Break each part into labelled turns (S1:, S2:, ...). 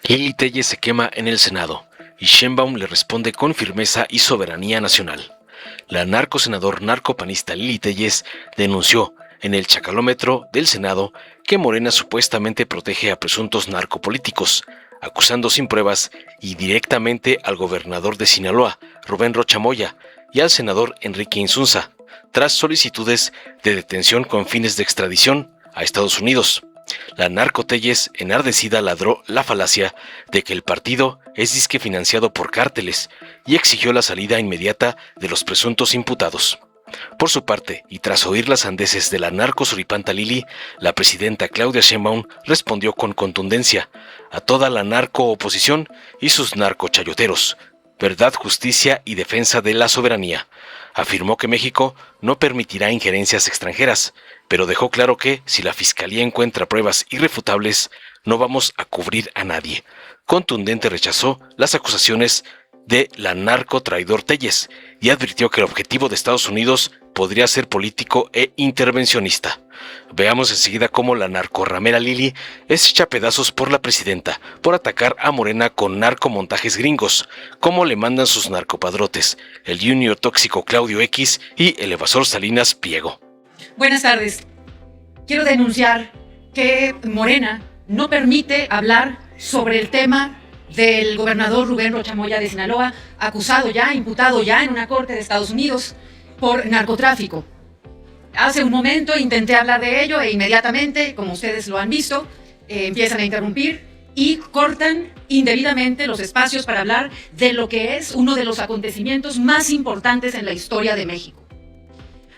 S1: Lili Telles se quema en el Senado y Sheinbaum le responde con firmeza y soberanía nacional. La narcosenador narcopanista Lili Telles denunció en el chacalómetro del Senado que Morena supuestamente protege a presuntos narcopolíticos, acusando sin pruebas y directamente al gobernador de Sinaloa, Rubén Rocha Moya, y al senador Enrique Insunza, tras solicitudes de detención con fines de extradición a Estados Unidos. La narco Telles, enardecida, ladró la falacia de que el partido es disque financiado por cárteles y exigió la salida inmediata de los presuntos imputados. Por su parte, y tras oír las sandeces de la narco suripanta Lili, la presidenta Claudia Sheinbaum respondió con contundencia a toda la narco-oposición y sus narcochayoteros: verdad, justicia y defensa de la soberanía. Afirmó que México no permitirá injerencias extranjeras, pero dejó claro que, si la Fiscalía encuentra pruebas irrefutables, no vamos a cubrir a nadie. Contundente rechazó las acusaciones de la narcotraidor Telles y advirtió que el objetivo de Estados Unidos podría ser político e intervencionista. Veamos enseguida cómo la narcorramera Lili es hecha pedazos por la presidenta por atacar a Morena con narcomontajes gringos, como le mandan sus narcopadrotes, el junior tóxico Claudio X y el evasor Salinas Pliego.
S2: Buenas tardes. Quiero denunciar que Morena no permite hablar sobre el tema del gobernador Rubén Rocha Moya de Sinaloa, acusado ya, imputado ya en una corte de Estados Unidos por narcotráfico. Hace un momento intenté hablar de ello e inmediatamente, como ustedes lo han visto, empiezan a interrumpir y cortan indebidamente los espacios para hablar de lo que es uno de los acontecimientos más importantes en la historia de México.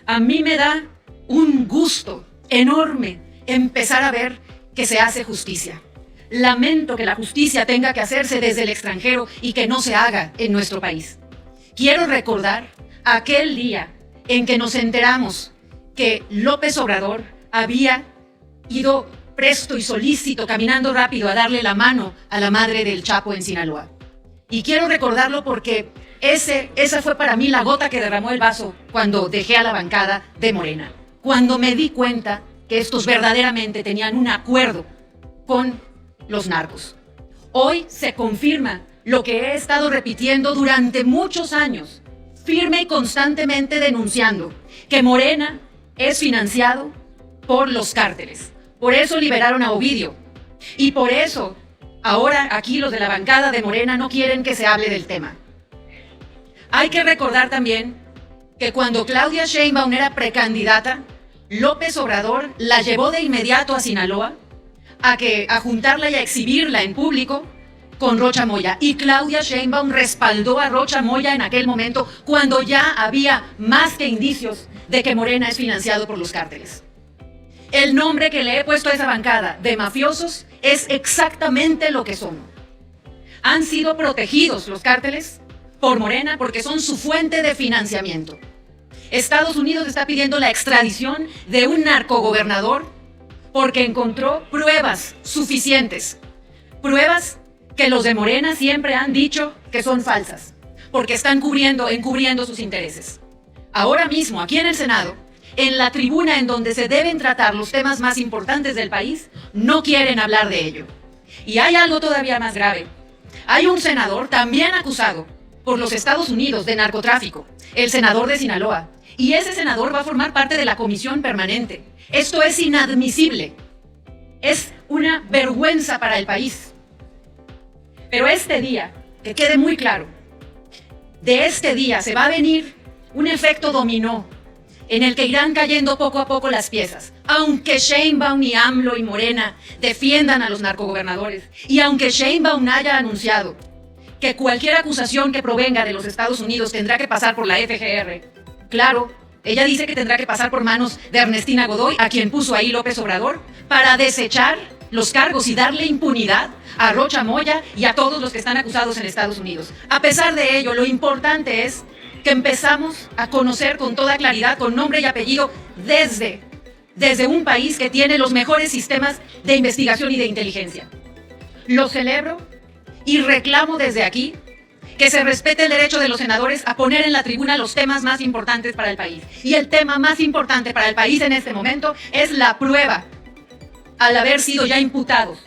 S2: A mí me da un gusto enorme empezar a ver que se hace justicia. Lamento que la justicia tenga que hacerse desde el extranjero y que no se haga en nuestro país. Quiero recordar aquel día en que nos enteramos que López Obrador había ido presto y solícito, caminando rápido, a darle la mano a la madre del Chapo en Sinaloa. Y quiero recordarlo porque esa fue para mí la gota que derramó el vaso cuando dejé a la bancada de Morena. Cuando me di cuenta que estos verdaderamente tenían un acuerdo con los narcos. Hoy se confirma lo que he estado repitiendo durante muchos años, firme y constantemente denunciando que Morena es financiado por los cárteles. Por eso liberaron a Ovidio. Y por eso ahora aquí los de la bancada de Morena no quieren que se hable del tema. Hay que recordar también que cuando Claudia Sheinbaum era precandidata, López Obrador la llevó de inmediato a Sinaloa a juntarla y a exhibirla en público con Rocha Moya. Y Claudia Sheinbaum respaldó a Rocha Moya en aquel momento cuando ya había más que indicios de que Morena es financiado por los cárteles. El nombre que le he puesto a esa bancada de mafiosos es exactamente lo que son. Han sido protegidos los cárteles por Morena porque son su fuente de financiamiento. Estados Unidos está pidiendo la extradición de un narcogobernador porque encontró pruebas suficientes. Pruebas que los de Morena siempre han dicho que son falsas, porque están encubriendo sus intereses. Ahora mismo, aquí en el Senado, en la tribuna en donde se deben tratar los temas más importantes del país, no quieren hablar de ello. Y hay algo todavía más grave. Hay un senador también acusado por los Estados Unidos de narcotráfico, el senador de Sinaloa, y ese senador va a formar parte de la comisión permanente. Esto es inadmisible. Es una vergüenza para el país. Pero este día, que quede muy claro, de este día se va a venir un efecto dominó en el que irán cayendo poco a poco las piezas. Aunque Sheinbaum y AMLO y Morena defiendan a los narcogobernadores y aunque Sheinbaum haya anunciado que cualquier acusación que provenga de los Estados Unidos tendrá que pasar por la FGR, claro, ella dice que tendrá que pasar por manos de Ernestina Godoy, a quien puso ahí López Obrador, para desechar los cargos y darle impunidad a Rocha Moya y a todos los que están acusados en Estados Unidos. A pesar de ello, lo importante es que empezamos a conocer con toda claridad, con nombre y apellido, desde un país que tiene los mejores sistemas de investigación y de inteligencia. Lo celebro y reclamo desde aquí que se respete el derecho de los senadores a poner en la tribuna los temas más importantes para el país. Y el tema más importante para el país en este momento es la prueba, al haber sido ya imputados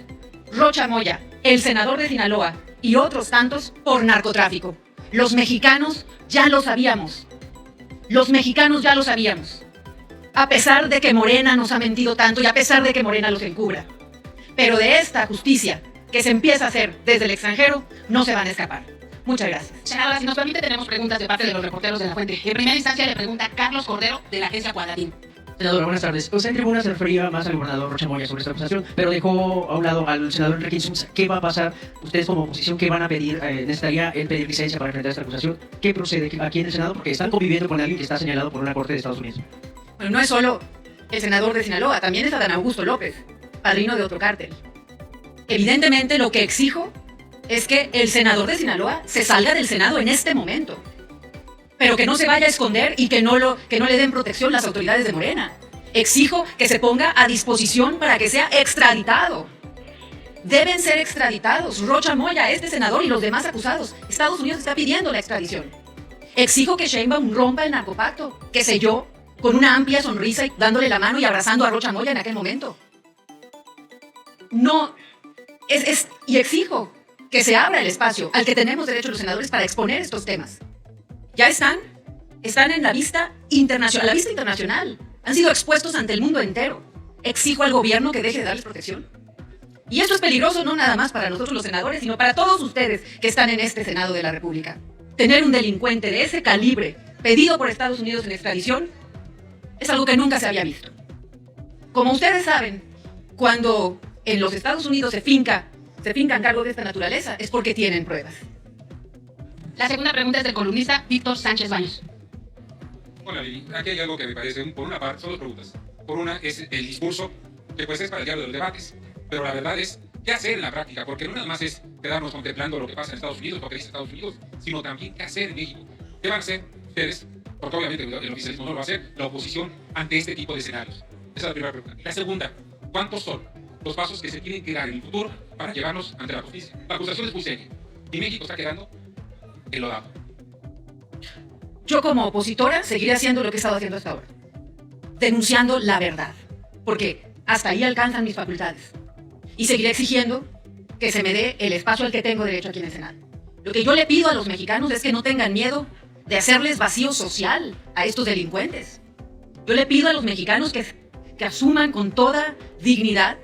S2: Rocha Moya el senador de Sinaloa y otros tantos por narcotráfico. Los mexicanos ya lo sabíamos. Los mexicanos ya lo sabíamos. A pesar de que Morena nos ha mentido tanto y a pesar de que Morena los encubra. Pero de esta justicia que se empieza a hacer desde el extranjero, no se van a escapar. Muchas gracias.
S3: Senadora, si nos permite, tenemos preguntas de parte de los reporteros de La Fuente. En primera instancia le pregunta Carlos Cordero, de la agencia Cuadratín.
S4: Senadora, buenas tardes. Usted en tribuna se refería más al gobernador Rocha Moya sobre esta acusación, pero dejó a un lado al senador Enrique Insunza. ¿Qué va a pasar? Ustedes como oposición, ¿qué van a pedir? ¿Necesitaría él pedir licencia para enfrentar esta acusación? ¿Qué procede aquí en el Senado? Porque están conviviendo con alguien que está señalado por una corte de Estados Unidos.
S2: Bueno, no es solo el senador de Sinaloa, también es Adán Augusto López, padrino de otro cártel. Evidentemente lo que exijo es que el senador de Sinaloa se salga del Senado en este momento, pero que no se vaya a esconder y que no le den protección las autoridades de Morena. Exijo que se ponga a disposición para que sea extraditado. Deben ser extraditados Rocha Moya, este senador y los demás acusados. Estados Unidos está pidiendo la extradición. Exijo que Sheinbaum rompa el narcopacto, que selló con una amplia sonrisa y dándole la mano y abrazando a Rocha Moya en aquel momento. Y exijo que se abra el espacio al que tenemos derecho los senadores para exponer estos temas. Ya están en la vista internacional. Han sido expuestos ante el mundo entero. Exijo al gobierno que deje de darles protección. Y esto es peligroso no nada más para nosotros los senadores, sino para todos ustedes que están en este Senado de la República. Tener un delincuente de ese calibre pedido por Estados Unidos en extradición es algo que nunca se había visto. Como ustedes saben, cuando en los Estados Unidos se fincan cargos de esta naturaleza, es porque tienen pruebas.
S3: La segunda pregunta es del columnista Víctor Sánchez Baños.
S5: Hola Lili, aquí hay algo que me parece, por una parte, son dos preguntas. Por una es el discurso, que pues es para el diálogo de los debates, pero la verdad es, ¿qué hacer en la práctica? Porque no nada más es quedarnos contemplando lo que pasa en Estados Unidos, lo que dice Estados Unidos, sino también qué hacer en México. ¿Qué van a hacer ustedes? Porque obviamente el oficialismo no lo va a hacer, la oposición ante este tipo de escenarios. Esa es la primera pregunta. La segunda, ¿cuántos son los pasos que se tienen que dar en el futuro para llevarnos ante la justicia? La acusación es muy seria y México está quedando enlodado.
S2: Yo como opositora seguiré haciendo lo que he estado haciendo hasta ahora, denunciando la verdad, porque hasta ahí alcanzan mis facultades. Y seguiré exigiendo que se me dé el espacio al que tengo derecho aquí en el Senado. Lo que yo le pido a los mexicanos es que no tengan miedo de hacerles vacío social a estos delincuentes. Yo le pido a los mexicanos que asuman con toda dignidad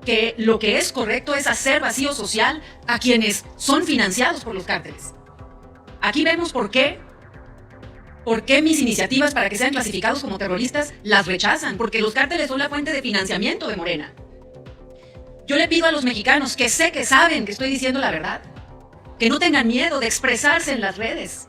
S2: que lo que es correcto es hacer vacío social a quienes son financiados por los cárteles. Aquí vemos por qué mis iniciativas para que sean clasificados como terroristas las rechazan, porque los cárteles son la fuente de financiamiento de Morena. Yo le pido a los mexicanos que sé que saben que estoy diciendo la verdad, que no tengan miedo de expresarse en las redes,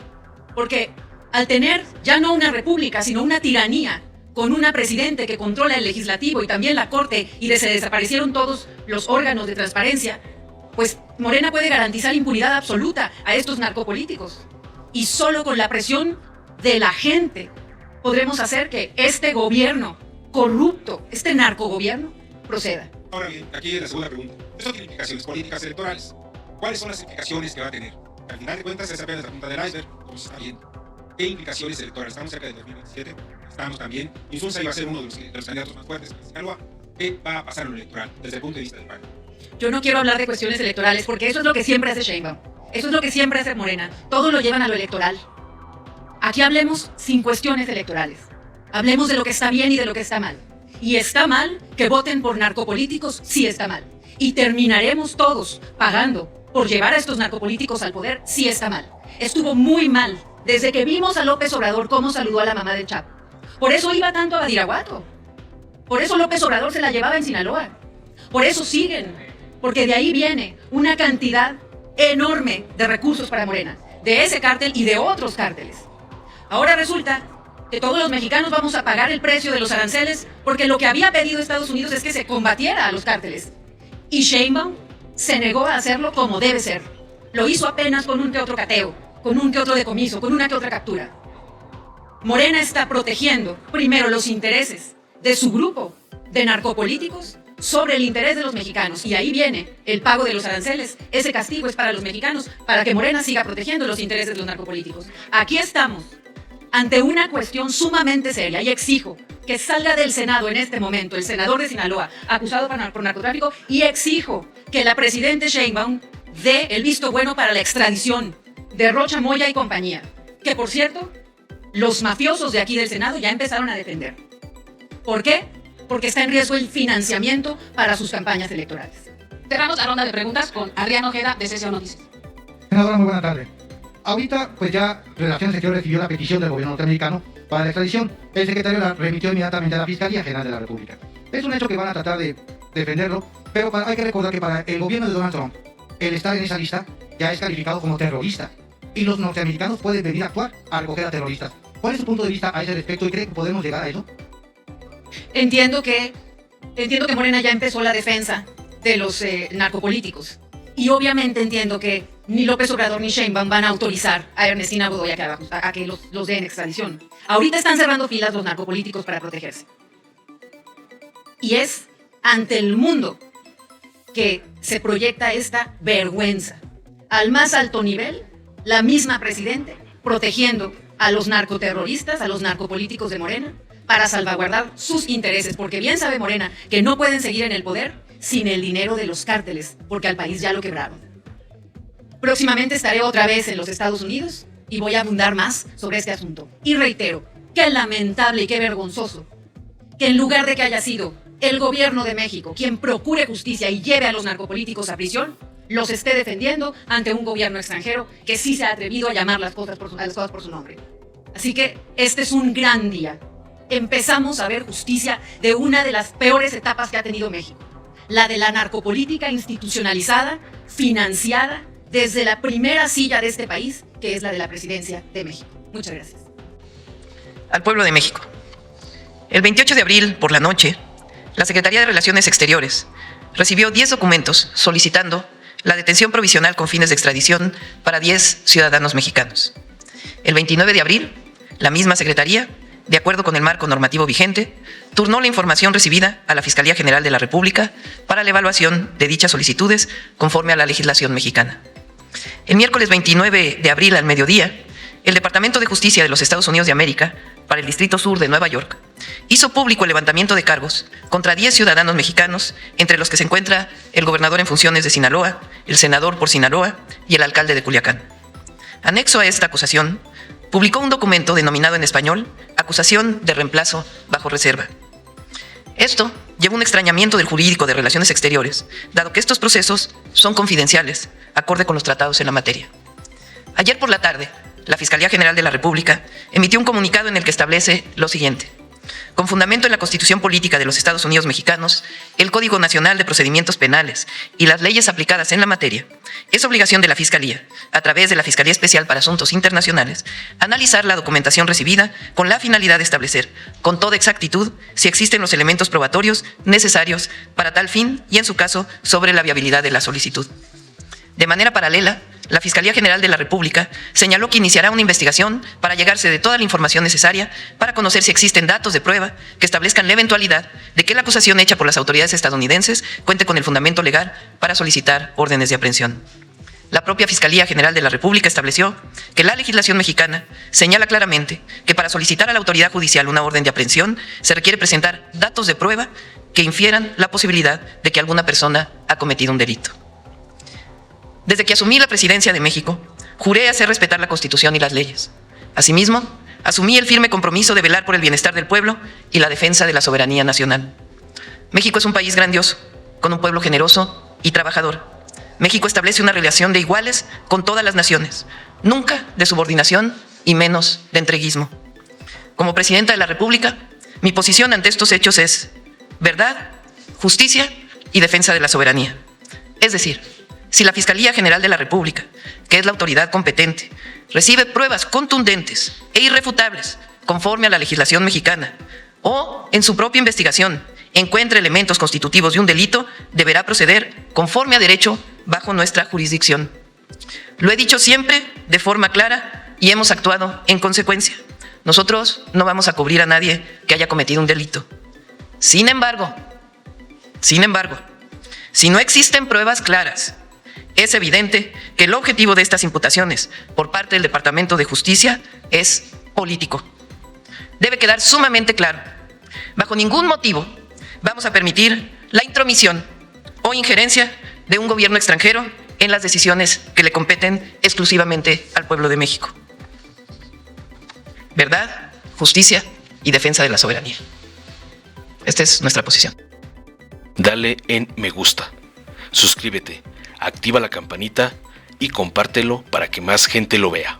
S2: porque al tener ya no una república, sino una tiranía, con una presidente que controla el legislativo y también la corte y se desaparecieron todos los órganos de transparencia, pues Morena puede garantizar impunidad absoluta a estos narcopolíticos. Y solo con la presión de la gente podremos hacer que este gobierno corrupto, este narcogobierno, proceda.
S5: Ahora bien, aquí es la segunda pregunta. Esto tiene implicaciones políticas electorales. ¿Cuáles son las implicaciones que va a tener? Al final de cuentas es apenas la punta del iceberg, como se está viendo. ¿Qué implicaciones electorales? Estamos cerca del 2027, estamos también. Insunza iba a ser uno de los candidatos más fuertes en Sinaloa. ¿Qué va a pasar en lo electoral desde el punto de vista del PAN?
S2: Yo no quiero hablar de cuestiones electorales porque eso es lo que siempre hace Sheinbaum. Eso es lo que siempre hace Morena. Todo lo llevan a lo electoral. Aquí hablemos sin cuestiones electorales. Hablemos de lo que está bien y de lo que está mal. Y está mal que voten por narcopolíticos, sí está mal. Y terminaremos todos pagando por llevar a estos narcopolíticos al poder, sí está mal. Estuvo muy mal desde que vimos a López Obrador cómo saludó a la mamá del Chapo. Por eso iba tanto a Badiraguato. Por eso López Obrador se la llevaba en Sinaloa. Por eso siguen. Porque de ahí viene una cantidad enorme de recursos para Morena, de ese cártel y de otros cárteles. Ahora resulta que todos los mexicanos vamos a pagar el precio de los aranceles porque lo que había pedido Estados Unidos es que se combatiera a los cárteles. Y Sheinbaum se negó a hacerlo como debe ser. Lo hizo apenas con un que otro cateo, con un que otro decomiso, con una que otra captura. Morena está protegiendo primero los intereses de su grupo de narcopolíticos sobre el interés de los mexicanos. Y ahí viene el pago de los aranceles. Ese castigo es para los mexicanos, para que Morena siga protegiendo los intereses de los narcopolíticos. Aquí estamos ante una cuestión sumamente seria y exijo que salga del Senado en este momento el senador de Sinaloa acusado por narcotráfico y exijo que la presidenta Sheinbaum dé el visto bueno para la extradición de Rocha Moya y compañía, que por cierto, los mafiosos de aquí del Senado ya empezaron a defender. ¿Por qué? Porque está en riesgo el financiamiento para sus campañas electorales.
S3: Cerramos la ronda de preguntas con Adrián Ojeda de CCO Noticias.
S6: Senadora, muy buena tarde. Ahorita, pues ya Relaciones Exteriores recibió la petición del gobierno norteamericano para la extradición. El secretario la remitió inmediatamente a la Fiscalía General de la República. Es un hecho que van a tratar de defenderlo, pero hay que recordar que para el gobierno de Donald Trump, el estar en esa lista ya es calificado como terrorista. Y los norteamericanos pueden venir a actuar a recoger a terroristas. ¿Cuál es su punto de vista a ese respecto y cree que podemos llegar a eso?
S2: Entiendo que Morena ya empezó la defensa de los narcopolíticos. Y obviamente entiendo que ni López Obrador ni Sheinbaum van a autorizar a Ernestina Godoy a que los den extradición. Ahorita están cerrando filas los narcopolíticos para protegerse. Y es ante el mundo que se proyecta esta vergüenza. Al más alto nivel, la misma presidente protegiendo a los narcoterroristas, a los narcopolíticos de Morena, para salvaguardar sus intereses, porque bien sabe Morena que no pueden seguir en el poder sin el dinero de los cárteles, porque al país ya lo quebraron. Próximamente estaré otra vez en los Estados Unidos y voy a abundar más sobre este asunto. Y reitero, qué lamentable y qué vergonzoso que en lugar de que haya sido el gobierno de México quien procure justicia y lleve a los narcopolíticos a prisión, los esté defendiendo ante un gobierno extranjero que sí se ha atrevido a llamar las cosas por su nombre. Así que este es un gran día. Empezamos a ver justicia de una de las peores etapas que ha tenido México, la de la narcopolítica institucionalizada, financiada desde la primera silla de este país, que es la de la presidencia de México. Muchas gracias.
S7: Al pueblo de México. El 28 de abril, por la noche, la Secretaría de Relaciones Exteriores recibió 10 documentos solicitando la detención provisional con fines de extradición para 10 ciudadanos mexicanos. El 29 de abril, la misma Secretaría, de acuerdo con el marco normativo vigente, turnó la información recibida a la Fiscalía General de la República para la evaluación de dichas solicitudes conforme a la legislación mexicana. El miércoles 29 de abril al mediodía, el Departamento de Justicia de los Estados Unidos de América, para el Distrito Sur de Nueva York, hizo público el levantamiento de cargos contra 10 ciudadanos mexicanos, entre los que se encuentra el gobernador en funciones de Sinaloa, el senador por Sinaloa y el alcalde de Culiacán. Anexo a esta acusación, publicó un documento denominado en español Acusación de reemplazo bajo reserva. Esto lleva un extrañamiento del jurídico de Relaciones Exteriores, dado que estos procesos son confidenciales, acorde con los tratados en la materia. Ayer por la tarde, la Fiscalía General de la República emitió un comunicado en el que establece lo siguiente. Con fundamento en la Constitución Política de los Estados Unidos Mexicanos, el Código Nacional de Procedimientos Penales y las leyes aplicadas en la materia, es obligación de la Fiscalía, a través de la Fiscalía Especial para Asuntos Internacionales, analizar la documentación recibida con la finalidad de establecer, con toda exactitud, si existen los elementos probatorios necesarios para tal fin y, en su caso, sobre la viabilidad de la solicitud. De manera paralela, la Fiscalía General de la República señaló que iniciará una investigación para llegarse de toda la información necesaria para conocer si existen datos de prueba que establezcan la eventualidad de que la acusación hecha por las autoridades estadounidenses cuente con el fundamento legal para solicitar órdenes de aprehensión. La propia Fiscalía General de la República estableció que la legislación mexicana señala claramente que para solicitar a la autoridad judicial una orden de aprehensión se requiere presentar datos de prueba que infieran la posibilidad de que alguna persona ha cometido un delito. Desde que asumí la presidencia de México, juré hacer respetar la Constitución y las leyes. Asimismo, asumí el firme compromiso de velar por el bienestar del pueblo y la defensa de la soberanía nacional. México es un país grandioso, con un pueblo generoso y trabajador. México establece una relación de iguales con todas las naciones, nunca de subordinación y menos de entreguismo. Como presidenta de la República, mi posición ante estos hechos es verdad, justicia y defensa de la soberanía. Es decir, si la Fiscalía General de la República, que es la autoridad competente, recibe pruebas contundentes e irrefutables conforme a la legislación mexicana o en su propia investigación encuentra elementos constitutivos de un delito, deberá proceder conforme a derecho bajo nuestra jurisdicción. Lo he dicho siempre de forma clara y hemos actuado en consecuencia. Nosotros no vamos a cubrir a nadie que haya cometido un delito. Sin embargo, si no existen pruebas claras, es evidente que el objetivo de estas imputaciones por parte del Departamento de Justicia es político. Debe quedar sumamente claro. Bajo ningún motivo vamos a permitir la intromisión o injerencia de un gobierno extranjero en las decisiones que le competen exclusivamente al pueblo de México. Verdad, justicia y defensa de la soberanía. Esta es nuestra posición.
S1: Dale en me gusta, suscríbete, activa la campanita y compártelo para que más gente lo vea.